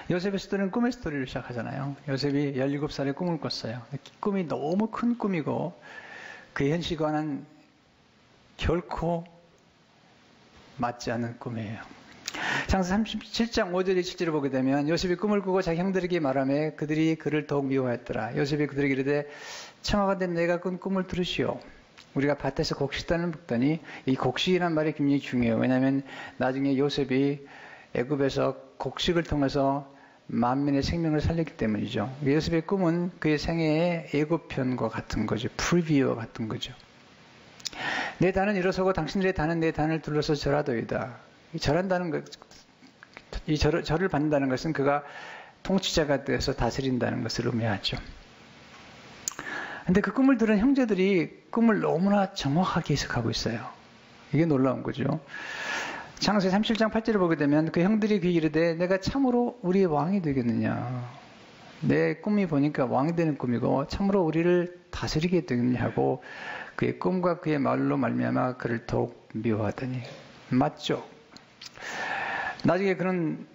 요셉의 스토리는 꿈의 스토리를 시작하잖아요. 요셉이 17살에 꿈을 꿨어요. 꿈이 너무 큰 꿈이고 그 현실과는 결코 맞지 않는 꿈이에요. 창세기 37장 5절에 7절을 보게 되면 요셉이 꿈을 꾸고 자기 형들에게 말하며 그들이 그를 더욱 미워하였더라. 요셉이 그들에게 이르되 청하건대 내가 꾼 꿈을 들으시오. 우리가 밭에서 곡식단을 먹더니 이 곡식이란 말이 굉장히 중요해요. 왜냐하면 나중에 요셉이 애굽에서 곡식을 통해서 만민의 생명을 살렸기 때문이죠. 요셉의 꿈은 그의 생애의 예고편과 같은 거죠. 프리뷰와 같은 거죠. 내 단은 일어서고 당신들의 단은 내 단을 둘러서 절하도이다. 절한다는 것, 이 절을 받는다는 것은 그가 통치자가 되어서 다스린다는 것을 의미하죠. 근데 그 꿈을 들은 형제들이 꿈을 너무나 정확하게 해석하고 있어요. 이게 놀라운 거죠. 창세기 37장 8절을 보게 되면 그 형들이 그 이르되 내가 참으로 우리의 왕이 되겠느냐. 내 꿈이 보니까 왕이 되는 꿈이고 참으로 우리를 다스리게 되겠느냐 하고 그의 꿈과 그의 말로 말미암아 그를 더욱 미워하더니. 맞죠? 나중에 그는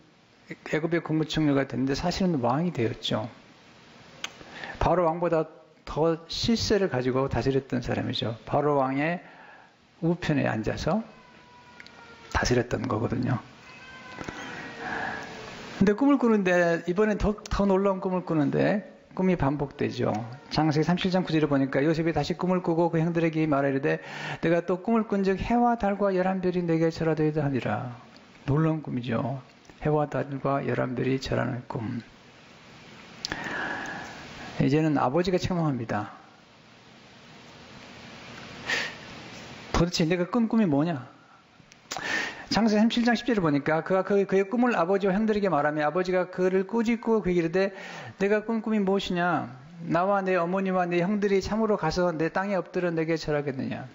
애굽의 국무총리가 됐는데 사실은 왕이 되었죠. 바로 왕보다 더 실세를 가지고 다스렸던 사람이죠. 바로 왕의 우편에 앉아서 다스렸던 거거든요. 근데 꿈을 꾸는데 이번엔 더 놀라운 꿈을 꾸는데 꿈이 반복되죠. 창세기 37장 9절을 보니까 요셉이 다시 꿈을 꾸고 그 형들에게 말하이르되 내가 또 꿈을 꾼즉 해와 달과 11별이 내게 절하도이다 하니라. 놀라운 꿈이죠. 해와 달과 11별이 절하는 꿈. 이제는 아버지가 책망합니다. 도대체 내가 꾼 꿈이 뭐냐? 창세기 37장 10절을 보니까 그가 그의 꿈을 아버지와 형들에게 말하며 아버지가 그를 꾸짖고 그에게 이르되 내가 꾼 꿈이 무엇이냐? 나와 내 어머니와 내 형들이 참으로 가서 내 땅에 엎드려 내게 절하겠느냐?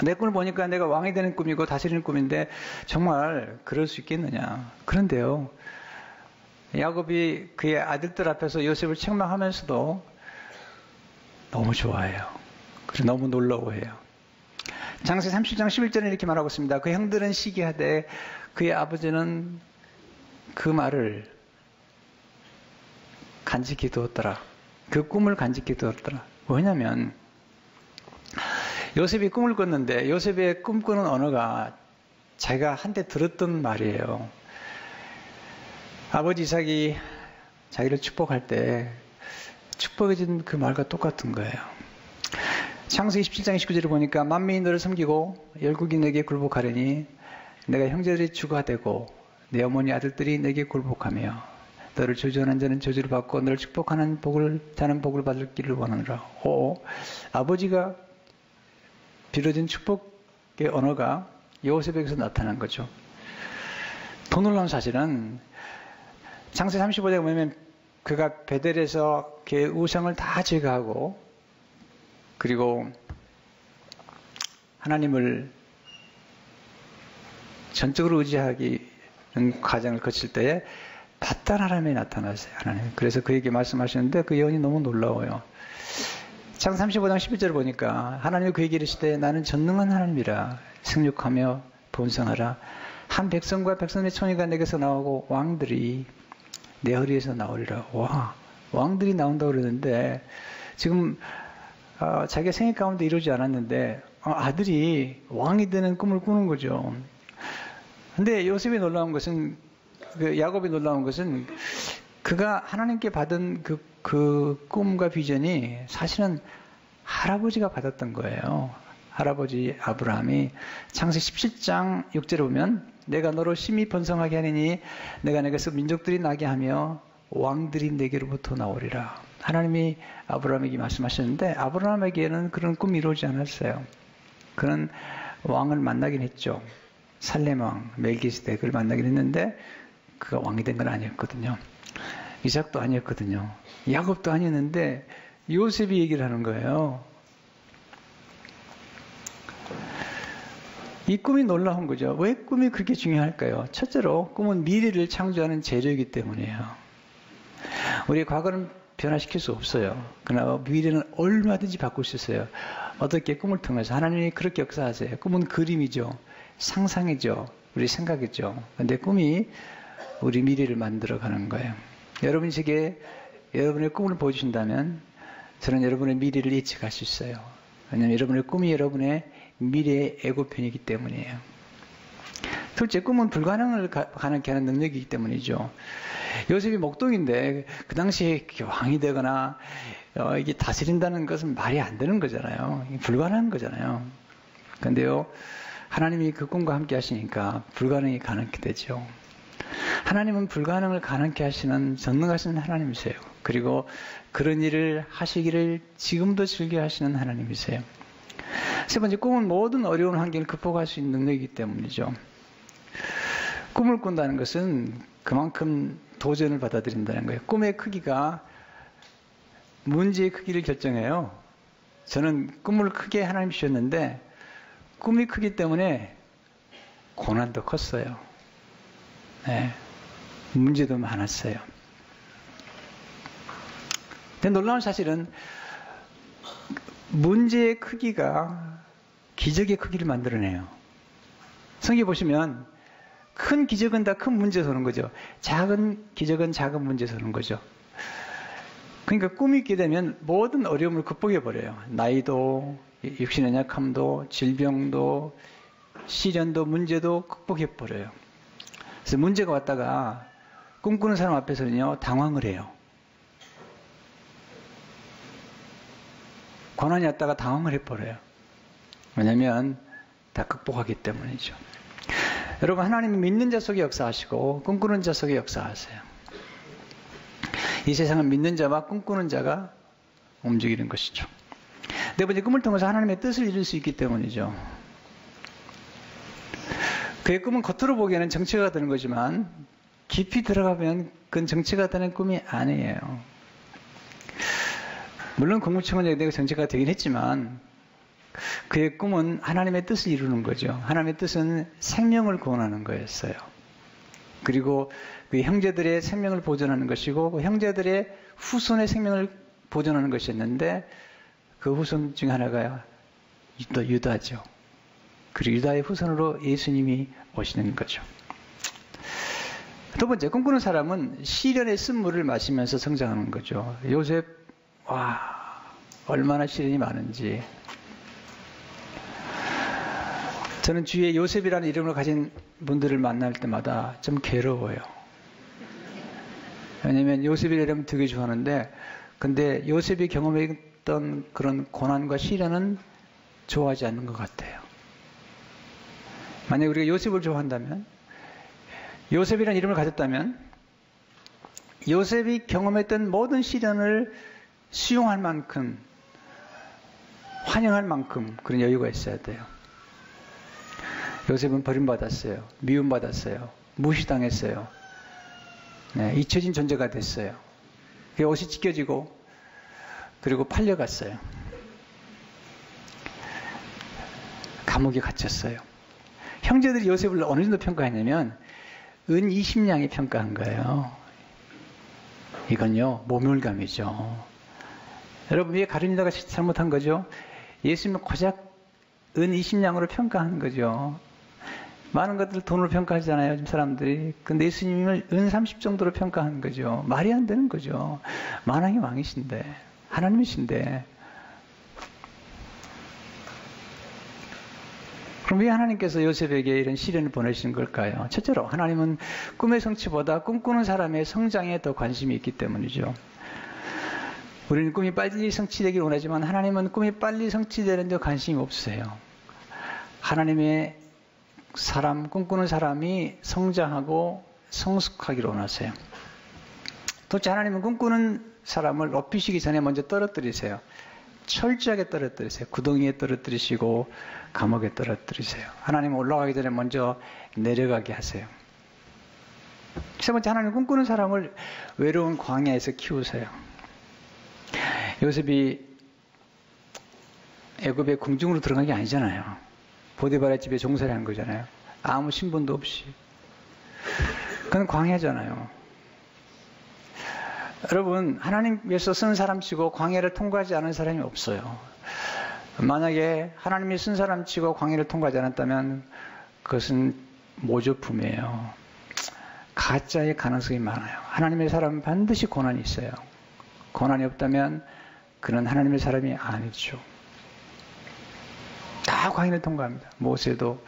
내 꿈을 보니까 내가 왕이 되는 꿈이고 다스리는 꿈인데 정말 그럴 수 있겠느냐? 그런데요. 야곱이 그의 아들들 앞에서 요셉을 책망하면서도 너무 좋아해요. 그래서 너무 놀라워해요. 창세기 37장 11절에 이렇게 말하고 있습니다. 그 형들은 시기하되 그의 아버지는 그 말을 간직히 두었더라. 그 꿈을 간직히 두었더라. 왜냐하면 요셉이 꿈을 꿨는데 요셉의 꿈꾸는 언어가 자기가 한때 들었던 말이에요. 아버지 이삭이 자기를 축복할 때 축복해준 그 말과 똑같은 거예요. 창세기 27장 29절을 보니까 만민이 너를 섬기고 열국이 내게 굴복하려니 내가 형제들이 주가 되고 내 어머니 아들들이 내게 굴복하며 너를 저주하는 자는 저주를 받고 너를 축복하는 자는 복을 받을 길을 원하노라. 아버지가 빌어준 축복의 언어가 요셉에게서 나타난 거죠. 더 놀라운 사실은 창세기 35장에 보면 그가 베델에서 그의 우상을 다 제거하고 그리고 하나님을 전적으로 의지하기는 과정을 거칠 때에 바단 하나님이 나타났어요. 하나님. 그래서 그에게 말씀하시는데 그 예언이 너무 놀라워요. 창세기 35장 11절을 보니까 하나님이 그에게 이르시되 나는 전능한 하나님이라 생육하며 번성하라. 한 백성과 백성의 총회가 내게서 나오고 왕들이 내 허리에서 나오리라. 와, 왕들이 나온다고 그러는데 지금 자기가 생애 가운데 이루지 않았는데 아들이 왕이 되는 꿈을 꾸는 거죠. 근데 요셉이 놀라운 것은 야곱이 놀라운 것은 그가 하나님께 받은 그 꿈과 비전이 사실은 할아버지가 받았던 거예요. 할아버지 아브라함이 창세기 17장 6절에 보면 내가 너로 심히 번성하게 하리니 내가 내게서 민족들이 나게 하며 왕들이 내게로부터 나오리라. 하나님이 아브라함에게 말씀하셨는데 아브라함에게는 그런 꿈이 이루어지지 않았어요. 그는 왕을 만나긴 했죠. 살렘 왕 멜기스덱을 만나긴 했는데 그가 왕이 된 건 아니었거든요. 이삭도 아니었거든요. 야곱도 아니었는데 요셉이 얘기를 하는 거예요. 이 꿈이 놀라운 거죠. 왜 꿈이 그렇게 중요할까요? 첫째로 꿈은 미래를 창조하는 재료이기 때문이에요. 우리의 과거는 변화시킬 수 없어요. 그러나 미래는 얼마든지 바꿀 수 있어요. 어떻게 꿈을 통해서 하나님이 그렇게 역사하세요. 꿈은 그림이죠. 상상이죠. 우리 생각이죠. 근데 꿈이 우리 미래를 만들어가는 거예요. 여러분이 제게 여러분의 꿈을 보여주신다면 저는 여러분의 미래를 예측할 수 있어요. 왜냐하면 여러분의 꿈이 여러분의 미래의 예고편이기 때문이에요. 둘째, 꿈은 불가능을 가능케 하는 능력이기 때문이죠. 요셉이 목동인데 그 당시에 왕이 되거나 이게 다스린다는 것은 말이 안 되는 거잖아요. 불가능한 거잖아요. 그런데요, 하나님이 그 꿈과 함께 하시니까 불가능이 가능케 되죠. 하나님은 불가능을 가능케 하시는 전능하신 하나님이세요. 그리고 그런 일을 하시기를 지금도 즐겨 하시는 하나님이세요. 세 번째, 꿈은 모든 어려운 환경을 극복할 수 있는 능력이기 때문이죠. 꿈을 꾼다는 것은 그만큼 도전을 받아들인다는 거예요. 꿈의 크기가 문제의 크기를 결정해요. 저는 꿈을 크게 하나님 주셨는데 꿈이 크기 때문에 고난도 컸어요. 네. 문제도 많았어요. 근데 놀라운 사실은 문제의 크기가 기적의 크기를 만들어내요. 성경 보시면 큰 기적은 다 큰 문제에서 오는 거죠. 작은 기적은 작은 문제에서 오는 거죠. 그러니까 꿈이 있게 되면 모든 어려움을 극복해버려요. 나이도, 육신의 약함도, 질병도, 시련도, 문제도 극복해버려요. 그래서 문제가 왔다가 꿈꾸는 사람 앞에서는요, 당황을 해요. 고난이 왔다가 당황을 해버려요. 왜냐하면 다 극복하기 때문이죠. 여러분, 하나님은 믿는 자 속에 역사하시고 꿈꾸는 자 속에 역사하세요. 이 세상은 믿는 자와 꿈꾸는 자가 움직이는 것이죠. 네 번째, 꿈을 통해서 하나님의 뜻을 이룰 수 있기 때문이죠. 그의 꿈은 겉으로 보기에는 정체가 되는 거지만 깊이 들어가면 그건 정체가 되는 꿈이 아니에요. 물론 공무청원에 대해 정체가 되긴 했지만 그의 꿈은 하나님의 뜻을 이루는 거죠. 하나님의 뜻은 생명을 구원하는 거였어요. 그리고 그 형제들의 생명을 보존하는 것이고 그 형제들의 후손의 생명을 보존하는 것이었는데 그 후손 중 하나가 또 유다죠. 그리고 유다의 후손으로 예수님이 오시는 거죠. 두 번째, 꿈꾸는 사람은 시련의 쓴물을 마시면서 성장하는 거죠. 요셉, 얼마나 시련이 많은지. 저는 주위에 요셉이라는 이름을 가진 분들을 만날 때마다 좀 괴로워요. 왜냐하면 요셉이라는 이름 되게 좋아하는데, 근데 요셉이 경험했던 그런 고난과 시련은 좋아하지 않는 것 같아요. 만약에 우리가 요셉을 좋아한다면, 요셉이라는 이름을 가졌다면, 요셉이 경험했던 모든 시련을 수용할 만큼, 환영할 만큼 그런 여유가 있어야 돼요. 요셉은 버림받았어요. 미움받았어요. 무시당했어요. 네, 잊혀진 존재가 됐어요. 그 옷이 찢겨지고 그리고 팔려갔어요. 감옥에 갇혔어요. 형제들이 요셉을 어느 정도 평가했냐면 은 20냥이 평가한 거예요. 이건요, 모멸감이죠. 여러분, 이게 가룟유다가 잘못한 거죠. 예수님은 고작 은 20냥으로 평가한 거죠. 많은 것들을 돈으로 평가하잖아요, 요즘 사람들이. 근데 예수님을 은 30 정도로 평가한 거죠. 말이 안 되는 거죠. 만왕의 왕이신데, 하나님이신데. 그럼 왜 하나님께서 요셉에게 이런 시련을 보내시는 걸까요? 첫째로 하나님은 꿈의 성취보다 꿈꾸는 사람의 성장에 더 관심이 있기 때문이죠. 우리는 꿈이 빨리 성취되길 원하지만 하나님은 꿈이 빨리 성취되는 데 관심이 없으세요. 하나님의 사람, 꿈꾸는 사람이 성장하고 성숙하기를 원하세요. 도대체 하나님은 꿈꾸는 사람을 높이시기 전에 먼저 떨어뜨리세요. 철저하게 떨어뜨리세요. 구덩이에 떨어뜨리시고 감옥에 떨어뜨리세요. 하나님은 올라가기 전에 먼저 내려가게 하세요. 세 번째, 하나님은 꿈꾸는 사람을 외로운 광야에서 키우세요. 요셉이 애굽의 궁중으로 들어간 게 아니잖아요. 보디발의 집에 종살이 한 거잖아요. 아무 신분도 없이. 그건 광야잖아요. 여러분, 하나님께서 쓴 사람치고 광야를 통과하지 않은 사람이 없어요. 만약에 하나님이 쓴 사람치고 광야를 통과하지 않았다면 그것은 모조품이에요. 가짜의 가능성이 많아요. 하나님의 사람은 반드시 고난이 있어요. 고난이 없다면 그는 하나님의 사람이 아니죠. 다 광야를 통과합니다. 모세도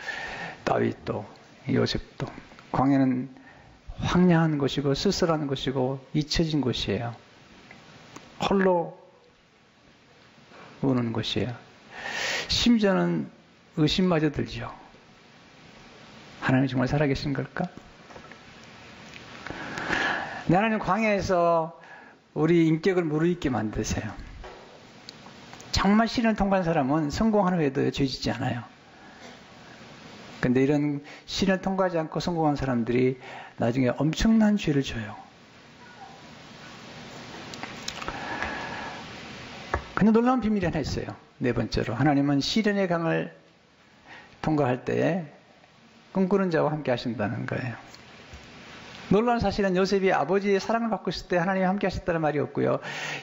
다윗도 요셉도. 광야는 황량한 곳이고 쓸쓸한 곳이고 잊혀진 곳이에요. 홀로 우는 곳이에요. 심지어는 의심마저 들죠. 하나님이 정말 살아계신 걸까? 하나님 광야에서 우리 인격을 무르익게 만드세요. 정말 시련을 통과한 사람은 성공한 후에도 죄짓지 않아요. 근데 이런 시련을 통과하지 않고 성공한 사람들이 나중에 엄청난 죄를 져요. 근데 놀라운 비밀이 하나 있어요. 네 번째로, 하나님은 시련의 강을 통과할 때에 꿈꾸는 자와 함께 하신다는 거예요. 놀라운 사실은 요셉이 아버지의 사랑을 받고 있을 때 하나님이 함께 하셨다는 말이 없고요.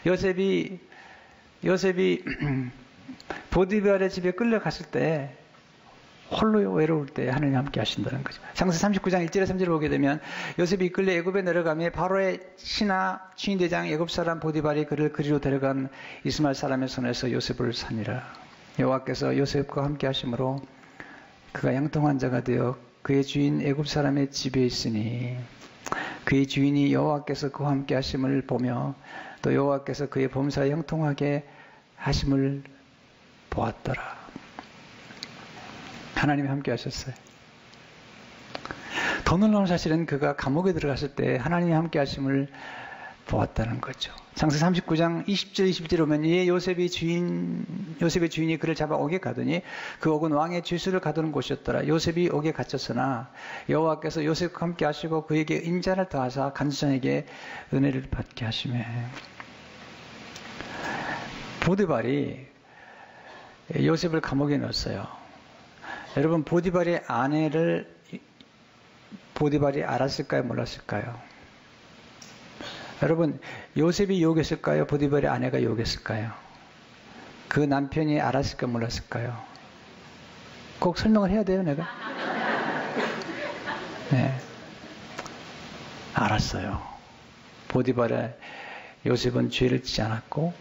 요셉이 보디발의 집에 끌려갔을 때 홀로 외로울 때 하나님이 함께 하신다는 거죠. 창세 39장 1절에 3절을 보게 되면 요셉이 이끌려 애굽에 내려가며 바로의 신하 주인대장 애굽 사람 보디발이 그를 그리로 데려간 이스마엘 사람의 손에서 요셉을 산이라. 여호와께서 요셉과 함께 하심으로 그가 형통한 자가 되어 그의 주인 애굽 사람의 집에 있으니 그의 주인이 여호와께서 그와 함께 하심을 보며 또 여호와께서 그의 범사에 형통하게 하심을 보았더라. 하나님이 함께 하셨어요. 더 놀라운 사실은 그가 감옥에 들어갔을 때 하나님이 함께 하심을 보았다는 거죠. 창세 39장 20절 21절에 보면 이에 요셉의 주인이 그를 잡아 옥에 가더니 그 옥은 왕의 죄수를 가두는 곳이었더라. 요셉이 옥에 갇혔으나 여호와께서 요셉과 함께 하시고 그에게 인자를 더하사 간수장에게 은혜를 받게 하시매. 보디발이 요셉을 감옥에 넣었어요. 여러분, 보디발의 아내를 보디발이 알았을까요? 몰랐을까요? 여러분, 요셉이 유혹했을까요? 보디발의 아내가 유혹했을까요? 그 남편이 알았을까요? 몰랐을까요? 꼭 설명을 해야 돼요, 내가? 네. 알았어요. 보디발의 요셉은 죄를 지지 않았고,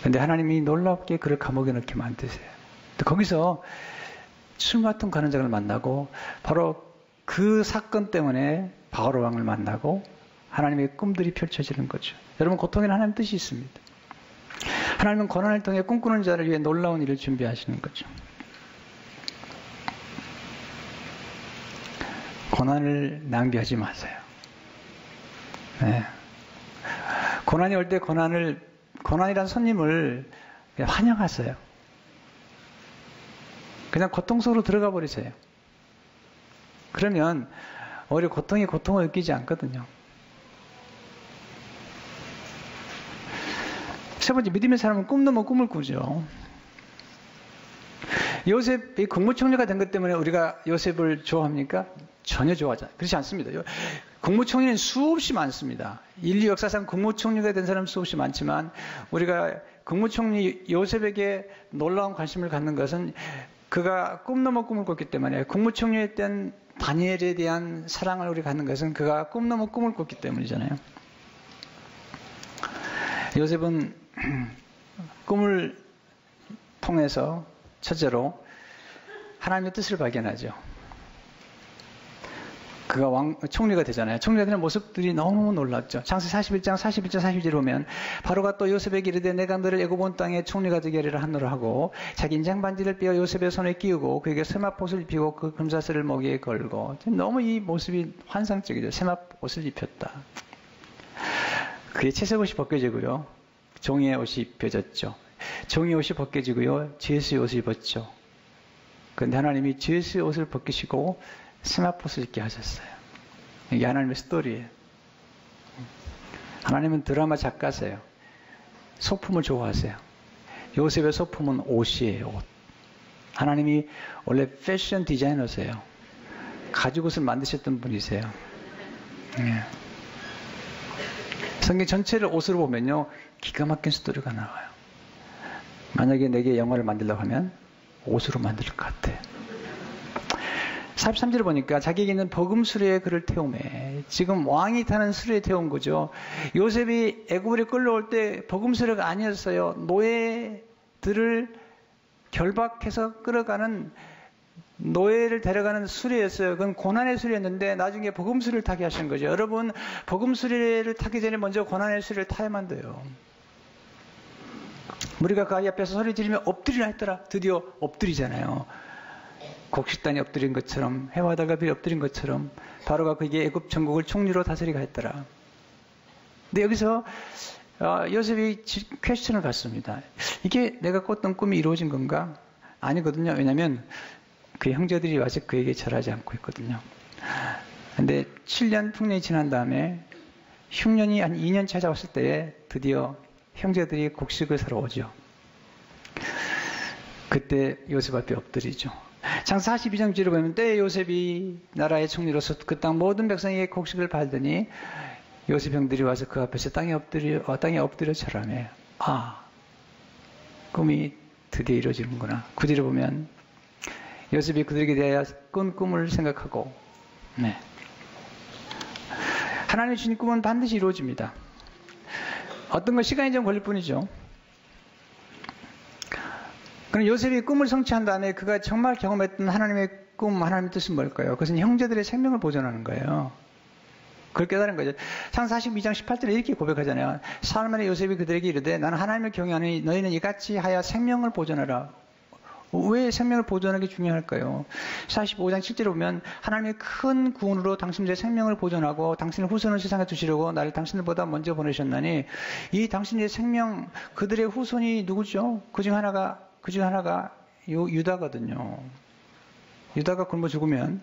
근데 하나님이 놀랍게 그를 감옥에 넣게 만드세요. 거기서 춤 같은 가난장을 만나고 바로 그 사건 때문에 바로 왕을 만나고 하나님의 꿈들이 펼쳐지는 거죠. 여러분, 고통에는 하나님 뜻이 있습니다. 하나님은 고난을 통해 꿈꾸는 자를 위해 놀라운 일을 준비하시는 거죠. 고난을 낭비하지 마세요. 네. 고난이 올 때 고난이란 손님을 그냥 환영하세요. 그냥 고통 속으로 들어가 버리세요. 그러면 오히려 고통이 고통을 느끼지 않거든요. 세 번째, 믿음의 사람은 꿈 넘어 꿈을 꾸죠. 요셉이 국무총리가 된 것 때문에 우리가 요셉을 좋아합니까? 전혀 좋아하지 않아요. 그렇지 않습니다. 국무총리는 수없이 많습니다. 인류 역사상 국무총리가 된 사람 수없이 많지만 우리가 국무총리 요셉에게 놀라운 관심을 갖는 것은 그가 꿈 넘어 꿈을 꿨기 때문에, 국무총리였던 다니엘에 대한 사랑을 우리가 갖는 것은 그가 꿈 넘어 꿈을 꿨기 때문이잖아요. 요셉은 꿈을 통해서 첫째로 하나님의 뜻을 발견하죠. 그가 총리가 되잖아요. 총리가 되는 모습들이 너무 놀랍죠. 창세 41장 41절을 보면 바로가 또 요셉에게 이르되 내가 너를 애굽 온 땅에 총리가 되게 하리라 하노라 하고 자기 인장 반지를 빼어 요셉의 손에 끼우고 그에게 세마포옷을 입히고 그 금사슬을 목에 걸고. 너무 이 모습이 환상적이죠. 세마포옷을 입혔다. 그의 채색 옷이 벗겨지고요. 종이의 옷이 입혀졌죠. 종이의 옷이 벗겨지고요. 죄수의 옷을 입었죠. 그런데 하나님이 죄수의 옷을 벗기시고 세마포옷을 입게 하셨어요. 이게 하나님의 스토리예요. 하나님은 드라마 작가세요. 소품을 좋아하세요. 요셉의 소품은 옷이에요. 옷. 하나님이 원래 패션 디자이너세요. 가죽옷을 만드셨던 분이세요. 예. 성경 전체를 옷으로 보면요, 기가 막힌 스토리가 나와요. 만약에 내게 영화를 만들려고 하면 옷으로 만들 것 같아요. 43절을 보니까 자기에게 있는 버금 수레에 그를 태우매. 지금 왕이 타는 수레에 태운 거죠. 요셉이 애굽으로 끌려올 때 버금 수레가 아니었어요. 노예들을 결박해서 끌어가는, 노예를 데려가는 수레였어요. 그건 고난의 수레였는데 나중에 버금 수레를 타게 하신 거죠. 여러분, 버금 수레를 타기 전에 먼저 고난의 수레를 타야만 돼요. 우리가 그 아이 앞에서 소리 지르며 엎드리라 했더라. 드디어 엎드리잖아요. 곡식단이 엎드린 것처럼, 해와 달과 엎드린 것처럼 바로가 그에게 애굽 전국을 총리로 다스리가 했더라. 근데 여기서 요셉이 퀘스천을 갖습니다. 이게 내가 꿨던 꿈이 이루어진 건가? 아니거든요. 왜냐하면 그 형제들이 아직 그에게 절하지 않고 있거든요. 근데 7년 풍년이 지난 다음에 흉년이 한 2년 찾아왔을 때 드디어 형제들이 곡식을 사러 오죠. 그때 요셉 앞에 엎드리죠. 창세 42장 뒤로 보면 때에 요셉이 나라의 총리로서 그 땅 모든 백성에게 곡식을 팔더니 요셉 형들이 와서 그 앞에서 땅에 엎드려 절하며 꿈이 드디어 이루어지는구나. 구절을 보면 요셉이 그들에게 대하여 꾼 꿈을 생각하고 하나님이 주신 꿈은 반드시 이루어집니다. 어떤 건 시간이 좀 걸릴 뿐이죠. 그럼 요셉이 꿈을 성취한 다음에 그가 정말 경험했던 하나님의 꿈, 하나님의 뜻은 뭘까요? 그것은 형제들의 생명을 보존하는 거예요. 그걸 깨달은 거죠. 창세 42장 18절에 이렇게 고백하잖아요. 사흘 만에 요셉이 그들에게 이르되 나는 하나님을 경외하니 너희는 이같이 하여 생명을 보존하라. 왜 생명을 보존하는 게 중요할까요? 45장 7절에 보면 하나님의 큰 구원으로 당신들의 생명을 보존하고 당신의 후손을 세상에 두시려고 나를 당신들보다 먼저 보내셨나니 이 당신의 생명, 그들의 후손이 누구죠? 그 중 하나가 유다거든요. 유다가 굶어 죽으면,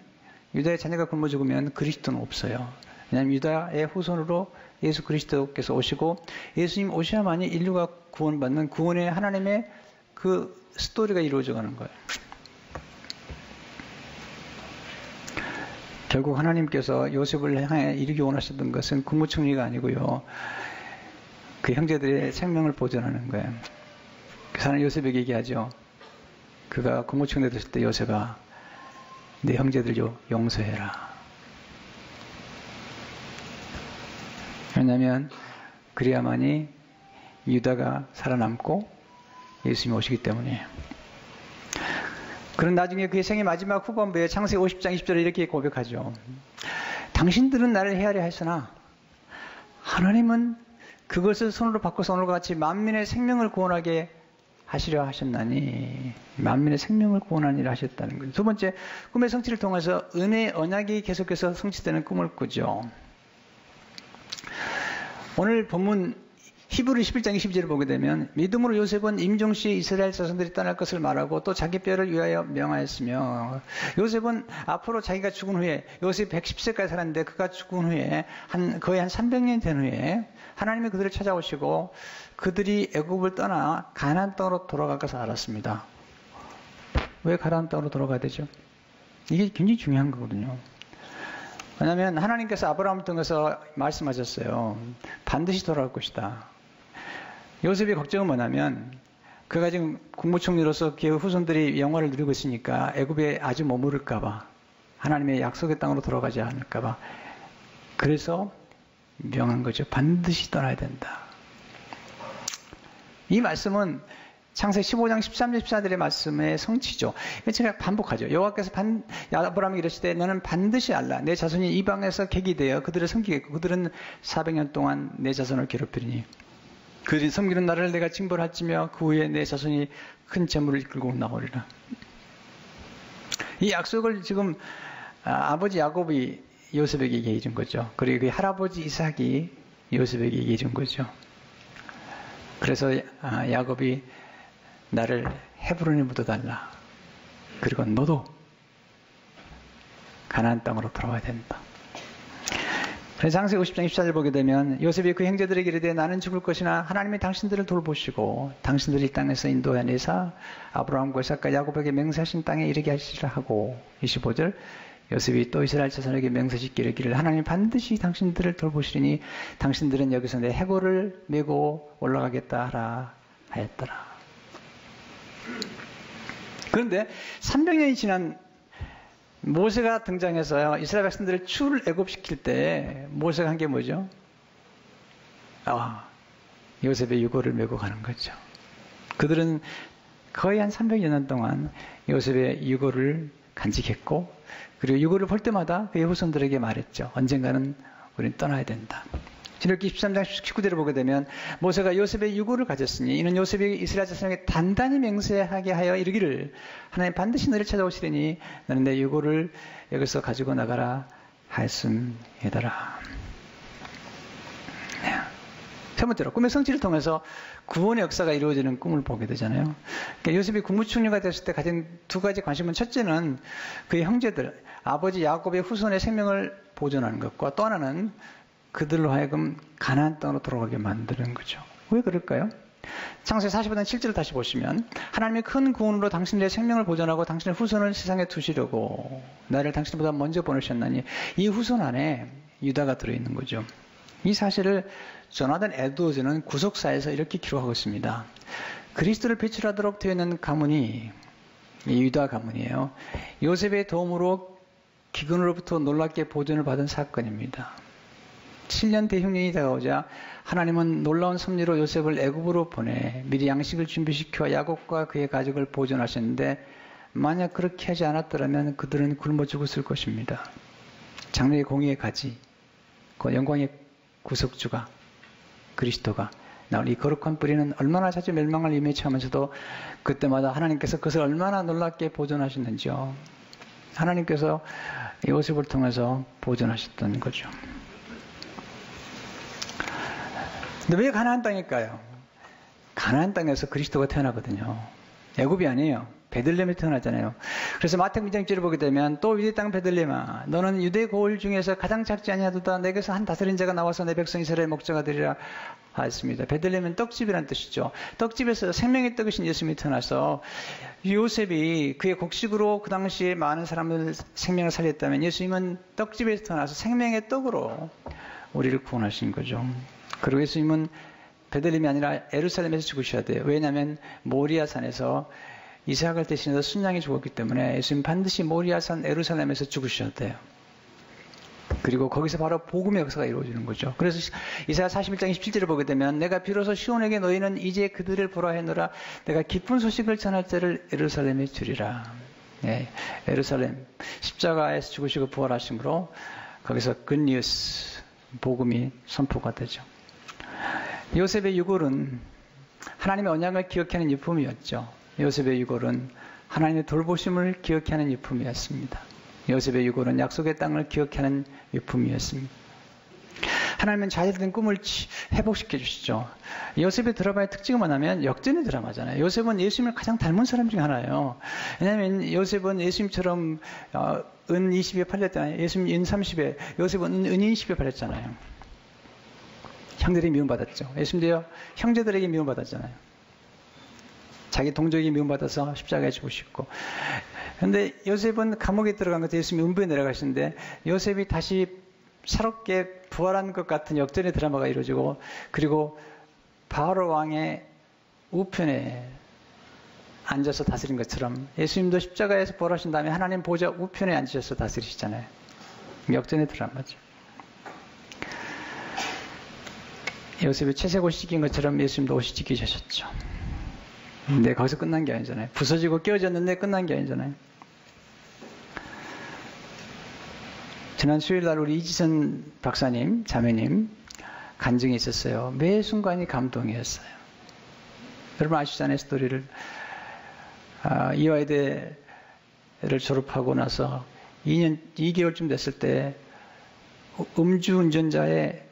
유다의 자녀가 굶어 죽으면 그리스도는 없어요. 왜냐하면 유다의 후손으로 예수 그리스도께서 오시고 예수님 오셔야만이 인류가 구원받는 구원의 하나님의 그 스토리가 이루어져 가는 거예요. 결국 하나님께서 요셉을 향해 이루기 원하셨던 것은 국무총리가 아니고요. 그 형제들의 생명을 보존하는 거예요. 그래서 하나님 요셉에게 얘기하죠. 그가 국무총리 됐을 때 요셉아, 내 형제들 용서해라. 왜냐하면 그래야만이 유다가 살아남고 예수님이 오시기 때문에. 그런 나중에 그의 생의 마지막 후반부에 창세기 50장 20절에 이렇게 고백하죠. 당신들은 나를 헤아려 했으나 하나님은 그것을 손으로 바꿔서 오늘과 같이 만민의 생명을 구원하게 하시려 하셨나니, 만민의 생명을 구원하니라 하셨다는 거죠. 두 번째, 꿈의 성취를 통해서 은혜의 언약이 계속해서 성취되는 꿈을 꾸죠. 오늘 본문 히브리 11장 22절을 보게 되면 믿음으로 요셉은 임종시에 이스라엘 자손들이 떠날 것을 말하고 또 자기 뼈를 위하여 명하였으며, 요셉은 앞으로 자기가 죽은 후에, 요셉이 110세까지 살았는데 그가 죽은 후에 거의 한 300년 된 후에 하나님이 그들을 찾아오시고 그들이 애굽을 떠나 가나안 땅으로 돌아갈 것을 알았습니다. 왜 가나안 땅으로 돌아가야 되죠? 이게 굉장히 중요한 거거든요. 왜냐하면 하나님께서 아브라함을 통해서 말씀하셨어요. 반드시 돌아올 것이다. 요셉의 걱정은 뭐냐면 그가 지금 국무총리로서 그의 후손들이 영화를 누리고 있으니까 애굽에 아주 머무를까 봐, 하나님의 약속의 땅으로 돌아가지 않을까 봐, 그래서 명한 거죠. 반드시 떠나야 된다. 이 말씀은 창세기 15장 13절 14절의 말씀의 성취죠. 제가 반복하죠. 여호와께서 아브라함에게 이르시되 너는 반드시 알라. 내 자손이 이방에서 객이 되어 그들을 섬기겠고 그들은 400년 동안 내 자손을 괴롭히리니 그들이 섬기는 나라를 내가 징벌할지며 그 후에 내 자손이 큰 재물을 이끌고 나오리라. 이 약속을 지금 아버지 야곱이 요셉에게 얘기해 준 거죠. 그리고 그 할아버지 이삭이 요셉에게 얘기해 준 거죠. 그래서 야곱이 나를 헤브론에 묻어달라. 그리고 너도 가나안 땅으로 돌아와야 된다. 그래서 창세기 50장 24절 보게 되면 요셉이 그 형제들에게 이르되 나는 죽을 것이나 하나님이 당신들을 돌보시고 당신들이 이 땅에서 인도하내사 아브라함과 이삭과 야곱에게 맹세하신 땅에 이르게 하시리라 하고, 25절 요셉이 또 이스라엘 자손에게 맹세짓기 이르기를 하나님이 반드시 당신들을 돌보시리니 당신들은 여기서 내 해골을 메고 올라가겠다 하라 하였더라. 그런데 300년이 지난 모세가 등장해서요, 이스라엘 백성들을 출애굽시킬 때 모세가 한 게 뭐죠? 요셉의 유고를 메고 가는 거죠. 그들은 거의 한 300여 년 동안 요셉의 유고를 간직했고, 그리고 유고를 볼 때마다 그의 후손들에게 말했죠. 언젠가는 우리는 떠나야 된다. 신명기 23장 19절을 보게 되면 모세가 요셉의 유고를 가졌으니 이는 요셉이 이스라엘 자손에게 단단히 맹세하게 하여 이르기를 하나님 반드시 너를 찾아오시리니 너는 내 유고를 여기서 가지고 나가라 하였음이더라. 세 번째로 꿈의 성취를 통해서 구원의 역사가 이루어지는 꿈을 보게 되잖아요. 그러니까 요셉이 국무총리가 됐을 때 가진 두 가지 관심은, 첫째는 그의 형제들, 아버지 야곱의 후손의 생명을 보존하는 것과, 또 하나는 그들로 하여금 가나안 땅으로 돌아가게 만드는 거죠. 왜 그럴까요? 창세기 45장 7절을 다시 보시면 하나님의 큰 구원으로 당신들의 생명을 보존하고 당신의 후손을 세상에 두시려고 나를 당신보다 먼저 보내셨나니 이 후손 안에 유다가 들어있는 거죠. 이 사실을 조나단 에드워즈는 구속사에서 이렇게 기록하고 있습니다. 그리스도를 배출하도록 되어 있는 가문이 이 유다 가문이에요. 요셉의 도움으로 기근으로부터 놀랍게 보존을 받은 사건입니다. 7년 대흉년이 다가오자 하나님은 놀라운 섭리로 요셉을 애굽으로 보내 미리 양식을 준비시켜 야곱과 그의 가족을 보존하셨는데, 만약 그렇게 하지 않았더라면 그들은 굶어 죽었을 것입니다. 장래의 공의의 가지, 그 영광의 구속주가 그리스도가 나올 이 거룩한 뿌리는 얼마나 자주 멸망을 임해치하면서도 그때마다 하나님께서 그것을 얼마나 놀랍게 보존하셨는지요. 하나님께서 요셉을 통해서 보존하셨던 거죠. 근데 왜 가나안 땅일까요? 가나안 땅에서 그리스도가 태어나거든요. 애굽이 아니에요. 베들레헴에 태어나잖아요. 그래서 마태복음 2장 1절을 보게 되면 또 유대 땅 베들레헴아 너는 유대 고을 중에서 가장 작지 아니하도다 내게서 한 다스린 자가 나와서 내 백성 이스라엘의 목자가 되리라 하였습니다. 베들레헴은 떡집이라는 뜻이죠. 떡집에서 생명의 떡이신 예수님이 태어나서 요셉이 그의 곡식으로 그 당시에 많은 사람들 생명을 살렸다면 예수님은 떡집에서 태어나서 생명의 떡으로 우리를 구원하신 거죠. 그리고 예수님은 베들레헴이 아니라 예루살렘에서 죽으셔야 돼요. 왜냐하면 모리아산에서 이삭을 대신해서 순양이 죽었기 때문에 예수님 반드시 모리아산 예루살렘에서 죽으셔야 돼요. 그리고 거기서 바로 복음의 역사가 이루어지는 거죠. 그래서 이사야 41장 27절을 보게 되면 내가 비로소 시온에게 너희는 이제 그들을 보라 해노라 내가 기쁜 소식을 전할 때를 예루살렘에 주리라. 네, 예루살렘 십자가에서 죽으시고 부활하심으로 거기서 굿뉴스 복음이 선포가 되죠. 요셉의 유골은 하나님의 언약을 기억하는 유품이었죠. 요셉의 유골은 하나님의 돌보심을 기억하는 유품이었습니다. 요셉의 유골은 약속의 땅을 기억하는 유품이었습니다. 하나님은 자녀들의 꿈을 회복시켜 주시죠. 요셉의 드라마의 특징은 뭐냐면 역전의 드라마잖아요. 요셉은 예수님을 가장 닮은 사람 중에 하나예요. 왜냐하면 요셉은 예수님처럼 은 20에 팔렸잖아요. 예수님 은 30에, 요셉은 은 20에 팔렸잖아요. 형들이 미움받았죠. 예수님도요, 형제들에게 미움받았잖아요. 자기 동족이 미움받아서 십자가에 죽으셨고. 그런데 요셉은 감옥에 들어간 것도 예수님이 음부에 내려가시는데 요셉이 다시 새롭게 부활한 것 같은 역전의 드라마가 이루어지고, 그리고 바로 왕의 우편에 앉아서 다스린 것처럼 예수님도 십자가에서 부활하신 다음에 하나님 보좌 우편에 앉으셔서 다스리시잖아요. 역전의 드라마죠. 요셉이 채색 옷이 찢긴 것처럼 예수님도 옷이 찢기셨죠. 근데 거기서 끝난 게 아니잖아요. 부서지고 깨어졌는데 끝난 게 아니잖아요. 지난 수요일날 우리 이지선 박사님, 자매님 간증이 있었어요. 매 순간이 감동이었어요. 여러분 아시잖아요, 스토리를. 이화여대를 졸업하고 나서 2개월쯤 됐을 때 음주운전자의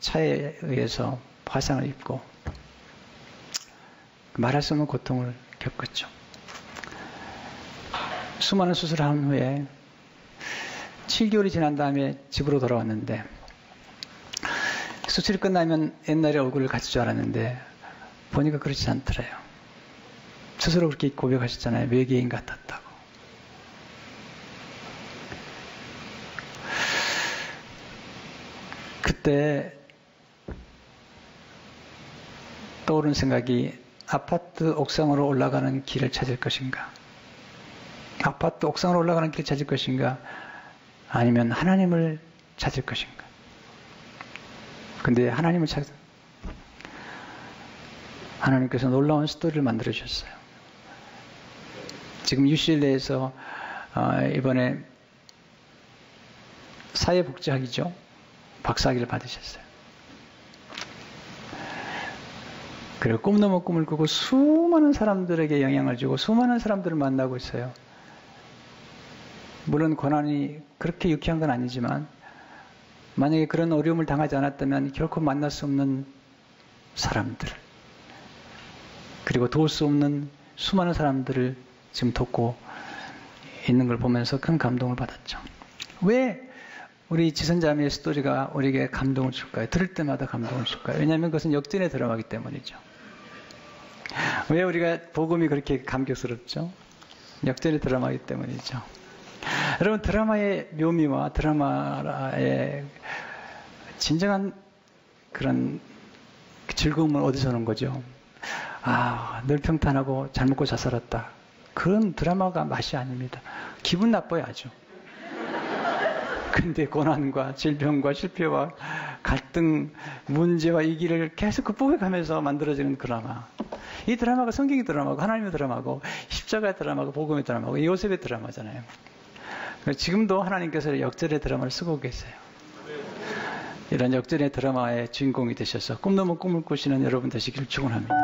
차에 의해서 화상을 입고 말할 수 없는 고통을 겪었죠. 수많은 수술을 한 후에 7개월이 지난 다음에 집으로 돌아왔는데 수술이 끝나면 옛날의 얼굴을 가질 줄 알았는데 보니까 그렇지 않더래요. 스스로 그렇게 고백하셨잖아요. 외계인 같았다고. 그때 떠오른 생각이 아파트 옥상으로 올라가는 길을 찾을 것인가? 아파트 옥상으로 올라가는 길 찾을 것인가? 아니면 하나님을 찾을 것인가? 근데 하나님을 하나님께서 놀라운 스토리를 만들어 주셨어요. 지금 UCLA에서 이번에 사회복지학이죠. 박사학위를 받으셨어요. 그리고 꿈 넘어 꿈을 꾸고 수많은 사람들에게 영향을 주고 수많은 사람들을 만나고 있어요. 물론 고난이 그렇게 유쾌한 건 아니지만 만약에 그런 어려움을 당하지 않았다면 결코 만날 수 없는 사람들 그리고 도울 수 없는 수많은 사람들을 지금 돕고 있는 걸 보면서 큰 감동을 받았죠. 왜 우리 지선자매의 스토리가 우리에게 감동을 줄까요? 들을 때마다 감동을 줄까요? 왜냐하면 그것은 역전에 들어가기 때문이죠. 왜 우리가 복음이 그렇게 감격스럽죠? 역전에 들어가기 때문이죠. 여러분, 드라마의 묘미와 드라마의 진정한 그런 즐거움은 어디서 오는 거죠? 늘 평탄하고 잘 먹고 잘 살았다. 그런 드라마가 맛이 아닙니다. 기분 나빠요, 아주. 근데 고난과 질병과 실패와 갈등, 문제와 위기를 계속 극복해가면서 만들어지는 드라마. 이 드라마가 성경의 드라마고 하나님의 드라마고 십자가의 드라마고 복음의 드라마고 요셉의 드라마잖아요. 지금도 하나님께서 역전의 드라마를 쓰고 계세요. 이런 역전의 드라마의 주인공이 되셔서 꿈 넘은 꿈을 꾸시는 여러분 되시기를 축원합니다.